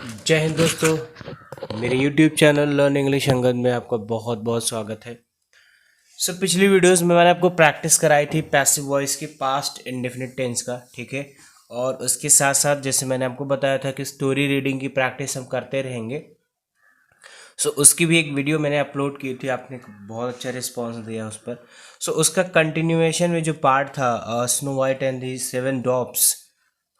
जय हिंद दोस्तों, मेरे YouTube channel learn English Angad में आपका बहुत बहुत स्वागत है। पिछली वीडियोस में मैंने आपको प्रैक्टिस कराई थी पैसिव वॉइस की पास्ट इंडेफिनिट टेंस का, ठीक है। और उसके साथ साथ जैसे मैंने आपको बताया था कि स्टोरी रीडिंग की प्रैक्टिस हम करते रहेंगे। उसकी भी एक वीडियो मैंने अपलोड की थी, आपने बहुत अच्छा रिस्पॉन्स दिया उस पर। उसका कंटिन्यूएशन में जो पार्ट था Snow White and the seven dwarfs,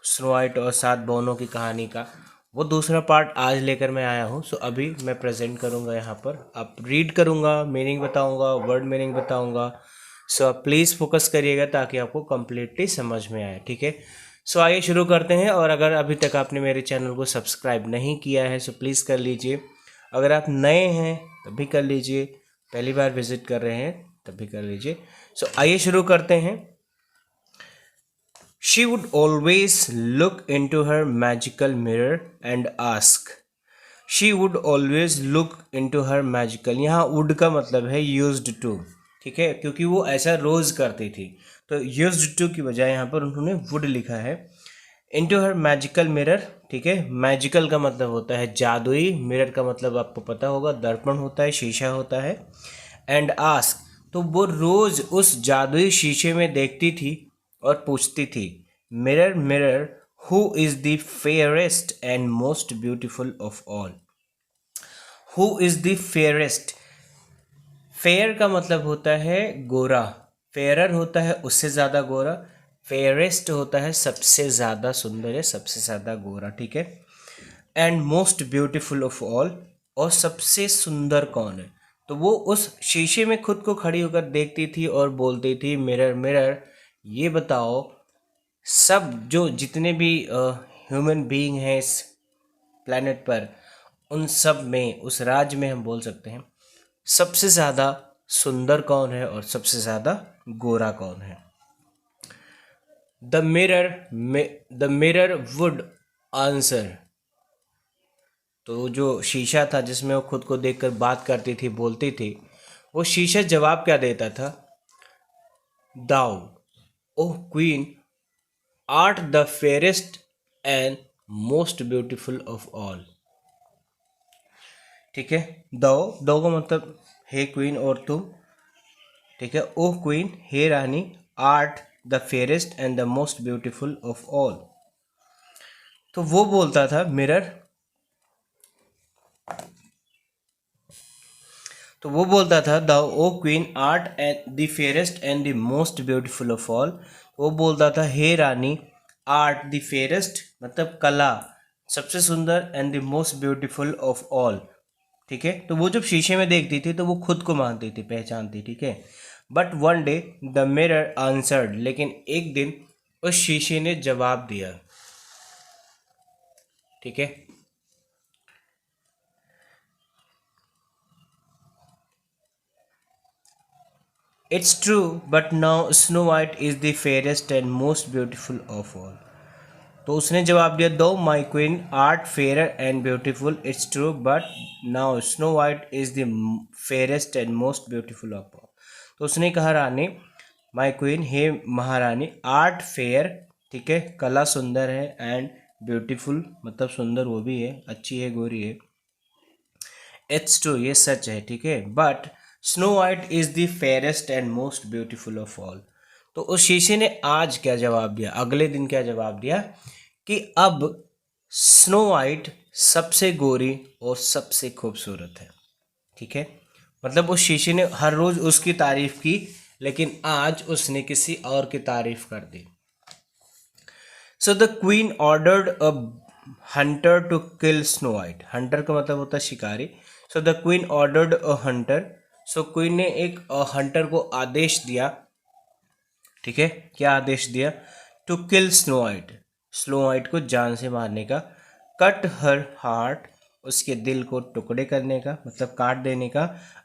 Snow White और 7 बौनों की कहानी का, वो दूसरा पार्ट आज लेकर मैं आया हूँ। अभी मैं प्रेजेंट करूँगा यहाँ पर, आप रीड करूँगा, मीनिंग बताऊँगा, वर्ड मीनिंग बताऊँगा। आप प्लीज़ फोकस करिएगा ताकि आपको कम्प्लीटली समझ में आए, ठीक है। आइए शुरू करते हैं। और अगर अभी तक आपने मेरे चैनल को सब्सक्राइब नहीं किया है प्लीज़ कर लीजिए। अगर आप नए हैं तब भी कर लीजिए, पहली बार विजिट कर रहे हैं तब भी कर लीजिए। आइए शुरू करते हैं। She would always look into her magical mirror and ask. She would always look into her magical, यहाँ would का मतलब है used to, ठीक है, क्योंकि वो ऐसा रोज करती थी तो used to की बजाय यहाँ पर उन्होंने would लिखा है। into her magical mirror, ठीक है। मैजिकल का मतलब होता है जादुई, मिरर का मतलब आपको पता होगा दर्पण होता है, शीशा होता है। एंड आस्क, तो वो रोज उस जादुई शीशे में देखती थी और पूछती थी, mirror mirror who is the fairest and most beautiful of all. Who is the fairest, fair का मतलब होता है गोरा, फेयरर होता है उससे ज़्यादा गोरा, फेयरेस्ट होता है सबसे ज़्यादा सुंदर है, सबसे ज़्यादा गोरा, ठीक है। And most beautiful of all, और सबसे सुंदर कौन है। तो वो उस शीशे में खुद को खड़ी होकर देखती थी और बोलती थी, मिरर मिरर ये बताओ, सब जो जितने भी ह्यूमन बीइंग हैं इस प्लैनेट पर, उन सब में, उस राज्य में हम बोल सकते हैं, सबसे ज़्यादा सुंदर कौन है और सबसे ज़्यादा गोरा कौन है। द मिरर वुड आंसर, तो जो शीशा था जिसमें वो खुद को देखकर बात करती थी, बोलती थी, वो शीशा जवाब क्या देता था, thou O queen art the fairest and most beautiful of all, ठीक है। दो का मतलब हे क्वीन और तुम, ठीक है। ओह क्वीन हे रानी, art the fairest and the most beautiful of all, तो वो बोलता था मिरर, तो वो बोलता था the O queen art and the fairest and the most beautiful of all, वो बोलता था हे रानी, आर्ट द फेयरेस्ट मतलब कला, सबसे सुंदर, and the most beautiful of all, ठीक है। तो वो जब शीशे में देखती थी तो वो खुद को मानती थी, पहचानती, ठीक है। But one day the mirror answered, लेकिन एक दिन उस शीशे ने जवाब दिया, ठीक है। It's true but now Snow White is the fairest and most beautiful of all, तो उसने जवाब दिया, thou my queen art fair and beautiful, it's true but now Snow White is the fairest and most beautiful of all. तो उसने कहा, रानी माई queen हे महारानी, art fair, ठीक है, कला सुंदर है, एंड ब्यूटीफुल मतलब सुंदर वो भी है, अच्छी है, गोरी है, इट्स ट्रू ये सच है, ठीक है, but snow White is the fairest and most beautiful of all. तो उस शीशे ने आज क्या जवाब दिया, अगले दिन क्या जवाब दिया, कि अब स्नो वाइट सबसे गोरी और सबसे खूबसूरत है, ठीक है। मतलब उस शीशे ने हर रोज उसकी तारीफ की, लेकिन आज उसने किसी और की तारीफ कर दी। The queen ordered a hunter to kill Snow White, hunter का मतलब होता है शिकारी। The queen ordered a hunter, queen ने एक हंटर को आदेश दिया, ठीक है। क्या आदेश दिया, to kill Snow White, Snow White को जान से मारने का, कट हर हार्ट, उसके दिल को टुकड़े करने का मतलब काट देने का,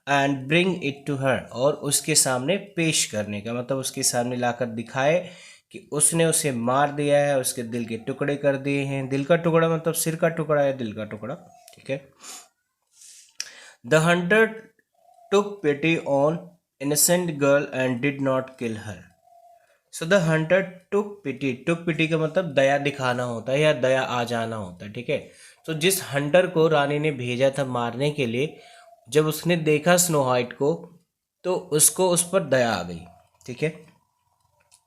and bring it to her, और उसके सामने पेश करने का मतलब उसके सामने लाकर दिखाए कि उसने उसे मार दिया है, उसके दिल के टुकड़े कर दिए हैं। दिल का टुकड़ा मतलब सिर का टुकड़ा या दिल का टुकड़ा, ठीक है। The hunter took pity on innocent girl and did not kill her. So the hunter took pity का मतलब दया दिखाना होता है या दया आ जाना होता है, ठीक है। तो जिस हंटर को रानी ने भेजा था मारने के लिए, जब उसने देखा स्नो वाइट को तो उसको उस पर दया आ गई, ठीक है।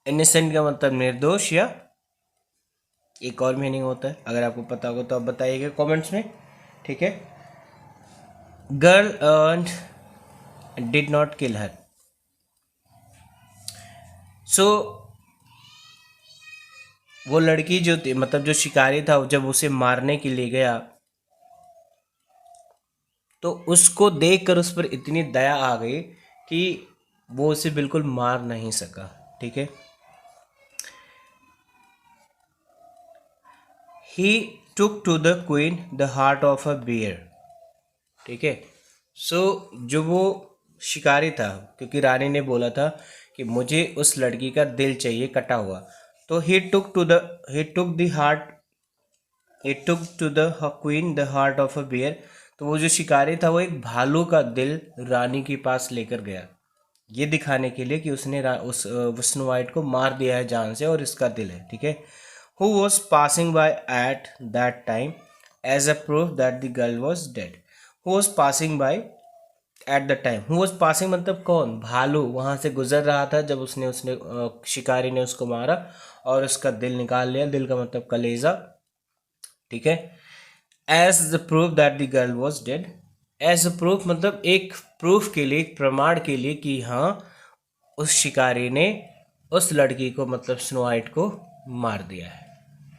इनोसेंट का मतलब निर्दोष, या एक और मीनिंग होता है, अगर आपको पता होगा तो आप बताइएगा कमेंट्स में, ठीक है। गर्ल डिड नॉट किल हर। सो वो लड़की जो थी, मतलब जो शिकारी था, जब उसे मारने के लिए गया तो उसको देखकर उस पर इतनी दया आ गई कि वो उसे बिल्कुल मार नहीं सका, ठीक है। He took to the queen the heart of a bear, ठीक है। सो जो वो शिकारी था, क्योंकि रानी ने बोला था कि मुझे उस लड़की का दिल चाहिए कटा हुआ, तो he took the heart he took to the queen the heart of a bear. तो वो जो शिकारी था वो एक भालू का दिल रानी के पास लेकर गया, ये दिखाने के लिए कि उसने उस स्नो वाइट को मार दिया है जान से और इसका दिल है, ठीक है। Who was passing by at that time as a proof that the girl was dead. Who was passing by at the time, who was passing मतलब कौन, भालू वहाँ से गुजर रहा था जब उसने उसने शिकारी ने उसको मारा और उसका दिल निकाल लिया, दिल का मतलब कलेजा, ठीक है। As the proof that the girl was dead, as a proof मतलब एक प्रूफ के लिए, एक प्रमाण के लिए कि हाँ उस शिकारी ने उस लड़की को मतलब स्नो वाइट को मार दिया है,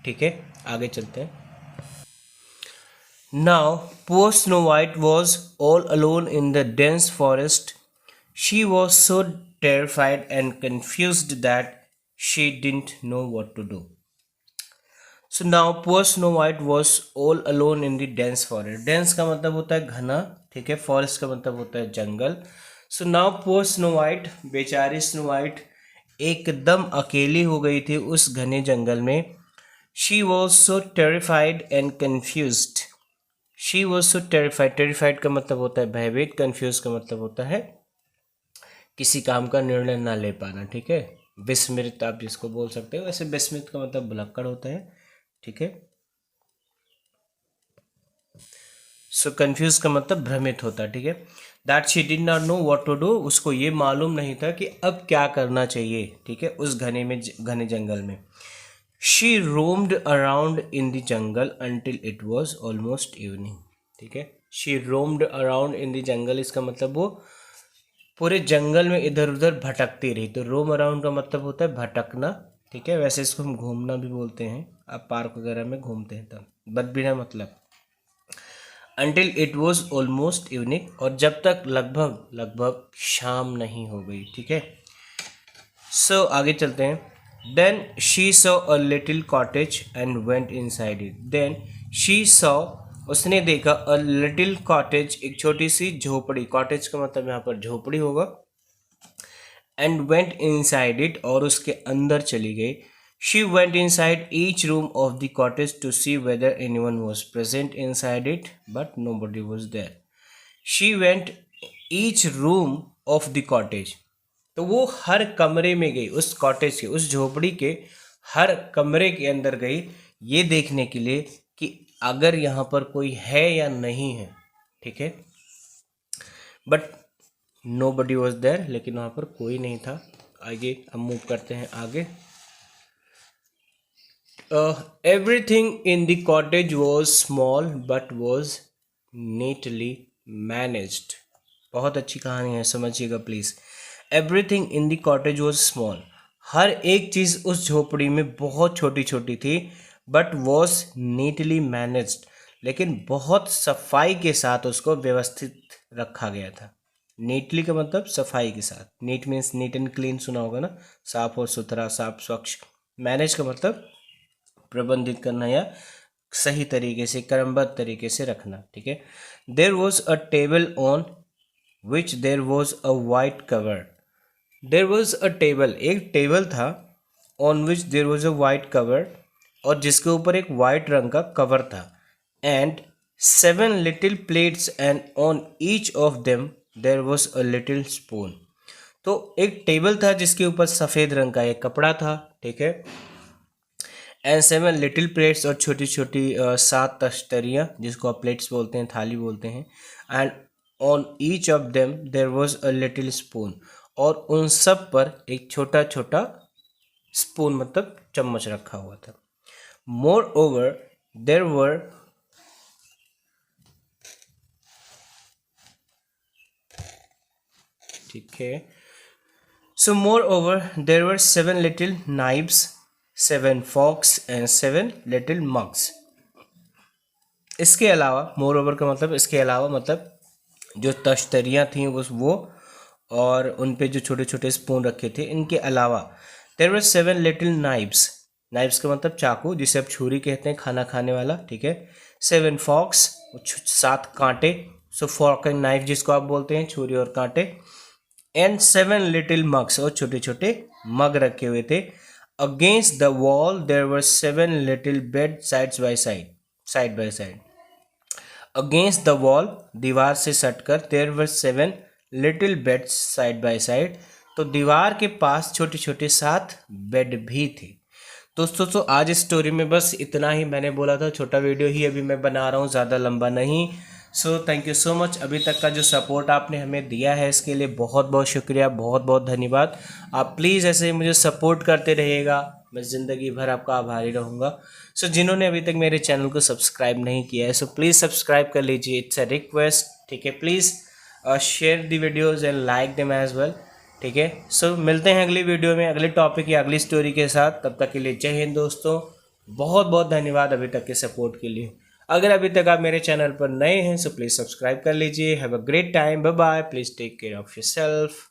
ठीक है। आगे चलते हैं। Now poor Snow White was all alone in the dense forest. She was so terrified and confused that she didn't know what to do. So now poor Snow White was all alone in the dense forest. Dense का मतलब होता है घना, ठीक है। Forest का मतलब होता है जंगल। So now poor Snow White, बेचारी स्नो वाइट एकदम अकेली हो गई थी उस घने जंगल में। She was so terrified and confused. She was so terrified, terrified का मतलब होता है भयभीत, कन्फ्यूज का मतलब होता है किसी काम का निर्णय ना ले पाना, ठीक है। विस्मृत आप जिसको बोल सकते हो, वैसे विस्मृत का मतलब भुलक्कड़ होता है, ठीक है। सो कंफ्यूज का मतलब भ्रमित होता, ठीक है। That she did not know what to do, उसको ये मालूम नहीं था कि अब क्या करना चाहिए, ठीक है, उस घने जंगल में। She roamed around in the jungle until it was almost evening, ठीक है। She roamed around in the jungle, इसका मतलब वो पूरे जंगल में इधर उधर भटकती रही। तो रोम अराउंड का मतलब होता है भटकना, ठीक है। वैसे इसको हम घूमना भी बोलते हैं, आप पार्क वगैरह में घूमते हैं तब, बट बिना मतलब। Until it was almost evening, और जब तक लगभग लगभग शाम नहीं हो गई, ठीक है। सो आगे चलते हैं। Then she saw a little cottage and went inside it. Then she saw, उसने देखा, अ लिटिल कॉटेज, एक छोटी सी झोपड़ी, कॉटेज का मतलब यहाँ पर झोपड़ी होगा, एंड वेंट इनसाइड इट, और उसके अंदर चली गई। She went inside each room of the cottage to see whether anyone was present inside it, but nobody was there. She went each room of the cottage, तो वो हर कमरे में गई, उस कॉटेज के, उस झोपड़ी के हर कमरे के अंदर गई, ये देखने के लिए कि अगर यहाँ पर कोई है या नहीं है, ठीक है। But nobody was there, लेकिन वहाँ पर कोई नहीं था। आगे हम मूव करते हैं आगे। Everything in the cottage was small but was neatly managed. बहुत अच्छी कहानी है, समझिएगा please. Everything in the cottage was small, हर एक चीज़ उस झोपड़ी में बहुत छोटी छोटी थी, बट वॉज नीटली मैनेज्ड, लेकिन बहुत सफाई के साथ उसको व्यवस्थित रखा गया था। नीटली का मतलब सफाई के साथ, neat means neat and clean, सुना होगा ना, साफ और सुथरा, साफ स्वच्छ। मैनेज का मतलब प्रबंधित करना या सही तरीके से, क्रमबद्ध तरीके से रखना, ठीक है। There was a table on which there was a white cover. There was a table, एक टेबल था, on which there was a white cover, और जिसके ऊपर एक वाइट रंग का कवर था। And 7 little plates and on each of them there was a little spoon. तो एक टेबल था जिसके ऊपर सफ़ेद रंग का एक कपड़ा था, ठीक है। एंड 7 लिटिल प्लेट्स, और छोटी छोटी 7 तश्तरियाँ, जिसको आप प्लेट्स बोलते हैं, थाली बोलते हैं। And on each of them there was a little spoon, और उन सब पर एक छोटा छोटा स्पून मतलब चम्मच रखा हुआ था। मोर ओवर देर वर ठीक है। So moreover there were 7 little knives, 7 forks and 7 little mugs. इसके अलावा, मोर ओवर का मतलब इसके अलावा, मतलब जो तश्तरियाँ थीं वो और उन पे जो छोटे छोटे स्पून रखे थे, इनके अलावा देर वर 7 लिटिल नाइव्स, नाइव्स का मतलब चाकू, जिसे आप छुरी कहते हैं, खाना खाने वाला, ठीक है। 7 फॉक्स, 7 कांटे, सो फॉर्क एंड नाइफ जिसको आप बोलते हैं, छुरी और कांटे। एंड 7 लिटिल मग्स, और छोटे छोटे मग रखे हुए थे। Against the wall there were 7 little bed side by side. Against the wall, दीवार से सटकर, देर were 7 little beds side by side. तो दीवार के पास छोटे छोटे 7 बेड भी थे। दोस्तों, तो आज इस स्टोरी में बस इतना ही। मैंने बोला था छोटा वीडियो ही अभी मैं बना रहा हूँ, ज़्यादा लंबा नहीं। So thank you so much. अभी तक का जो सपोर्ट आपने हमें दिया है, इसके लिए बहुत बहुत शुक्रिया, बहुत बहुत धन्यवाद। आप प्लीज़ ऐसे ही मुझे सपोर्ट करते रहिएगा, मैं ज़िंदगी भर आपका आभारी रहूँगा। सो जिन्होंने अभी तक मेरे चैनल को सब्सक्राइब नहीं किया है, सो प्लीज़ सब्सक्राइब कर लीजिए, इट्स अ रिक्वेस्ट, ठीक है। Please share the videos and like them as well, ठीक है। सो मिलते हैं अगली वीडियो में, अगले टॉपिक या अगली स्टोरी के साथ। तब तक के लिए जय हिंद दोस्तों, बहुत बहुत धन्यवाद अभी तक के सपोर्ट के लिए। अगर अभी तक आप मेरे चैनल पर नए हैं, सो प्लीज़ सब्सक्राइब कर लीजिए। Have a great time, bye bye, please take care of yourself.